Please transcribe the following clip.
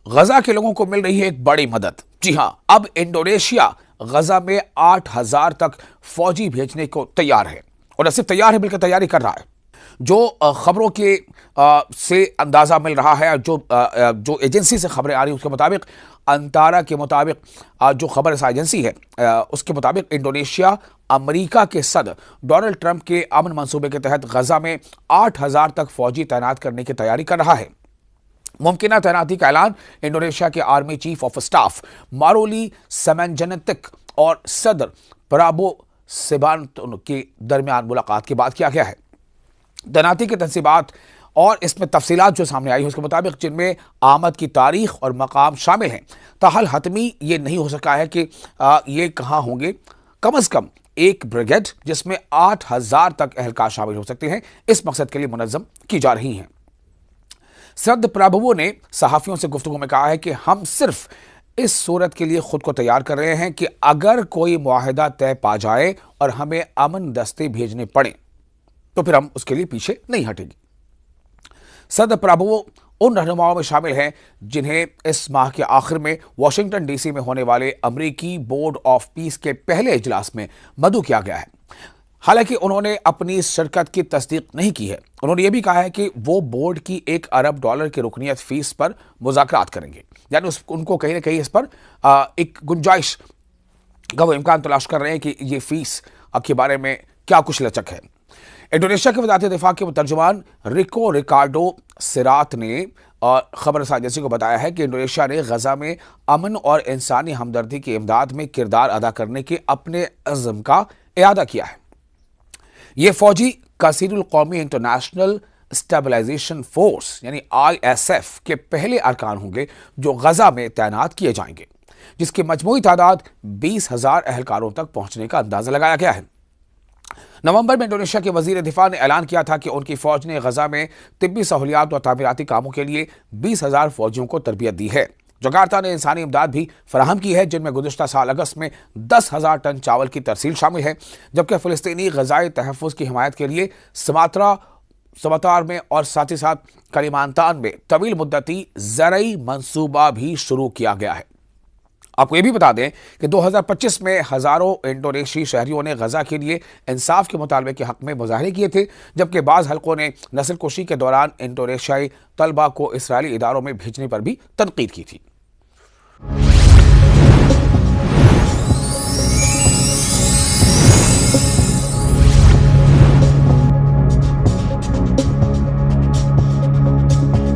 غزہ کے لوگوں کو مل رہی ہے ایک بڑی مدد۔ جی ہاں، اب انڈونیشیا غزہ میں 8,000 تک فوجی بھیجنے کو تیار ہے، اور نہ صرف تیار ہے بلکہ تیاری کر رہا ہے۔ جو خبروں کے سے اندازہ مل رہا ہے، جو ایجنسی سے خبریں آ رہی ہیں اس کے مطابق، انتارا کے مطابق، جو خبر رساں ایجنسی ہے اس کے مطابق، انڈونیشیا امریکہ کے صدر ڈونلڈ ٹرمپ کے امن منصوبے کے تحت غزہ میں 8,000 تک فوجی تعینات کرنے کی تیاری کر رہا ہے۔ ممکنہ تعیناتی کا اعلان انڈونیشیا کے آرمی چیف آف اسٹاف مارولی سیمنجنتک اور صدر پرابو سبیانتو کے درمیان ملاقات کے بعد کیا گیا ہے۔ تعیناتی کی تنصیبات اور اس میں تفصیلات جو سامنے آئی ہیں اس کے مطابق، جن میں آمد کی تاریخ اور مقام شامل ہیں، تاحال حتمی یہ نہیں ہو سکا ہے کہ یہ کہاں ہوں گے۔ کم از کم ایک بریگیڈ جس میں 8,000 تک اہلکار شامل ہو سکتے ہیں، اس مقصد کے لیے منظم کی جا رہی ہیں۔ صدر پرابھو نے صحافیوں سے گفتگو میں کہا ہے کہ ہم صرف اس صورت کے لیے خود کو تیار کر رہے ہیں کہ اگر کوئی معاہدہ طے پا جائے اور ہمیں امن دستے بھیجنے پڑیں تو پھر ہم اس کے لیے پیچھے نہیں ہٹیں گے۔ صدر پرابھو ان رہنماؤں میں شامل ہیں جنہیں اس ماہ کے آخر میں واشنگٹن ڈی سی میں ہونے والے امریکی بورڈ آف پیس کے پہلے اجلاس میں مدعو کیا گیا ہے۔ حالانکہ انہوں نے اپنی شرکت کی تصدیق نہیں کی ہے، انہوں نے یہ بھی کہا ہے کہ وہ بورڈ کی $1 ارب کی رکنیت فیس پر مذاکرات کریں گے، یعنی ان کو کہیں نہ کہیں اس پر ایک گنجائش کا وہ امکان تلاش کر رہے ہیں کہ یہ فیس کے بارے میں کیا کچھ لچک ہے۔ انڈونیشیا کے وزارت دفاع کے ترجمان ریکو ریکارڈو سرات نے خبر رساں ایجنسی کو بتایا ہے کہ انڈونیشیا نے غزہ میں امن اور انسانی ہمدردی کی امداد میں کردار ادا کرنے کے اپنے عزم کا اعادہ کیا ہے۔ یہ فوجی کثیر القومی انٹرنیشنل اسٹیبلائزیشن فورس یعنی ISF کے پہلے ارکان ہوں گے جو غزہ میں تعینات کیے جائیں گے، جس کی مجموعی تعداد 20,000 اہلکاروں تک پہنچنے کا اندازہ لگایا گیا ہے۔ نومبر میں انڈونیشیا کے وزیر دفاع نے اعلان کیا تھا کہ ان کی فوج نے غزہ میں طبی سہولیات اور تعمیراتی کاموں کے لیے 20,000 فوجیوں کو تربیت دی ہے۔ جکارتا نے انسانی امداد بھی فراہم کی ہے، جن میں گزشتہ سال اگست میں 10,000 ٹن چاول کی ترسیل شامل ہے، جبکہ فلسطینی غذائی تحفظ کی حمایت کے لیے سماتار میں اور ساتھ ہی ساتھ کلیمانتان میں طویل مدتی زرعی منصوبہ بھی شروع کیا گیا ہے۔ آپ کو یہ بھی بتا دیں کہ 2025 میں ہزاروں انڈونیشی شہریوں نے غزہ کے لیے انصاف کے مطالبے کے حق میں مظاہرے کیے تھے، جبکہ بعض حلقوں نے نسل کشی کے دوران انڈونیشیائی طلبہ کو اسرائیلی اداروں میں بھیجنے پر بھی تنقید کی تھی۔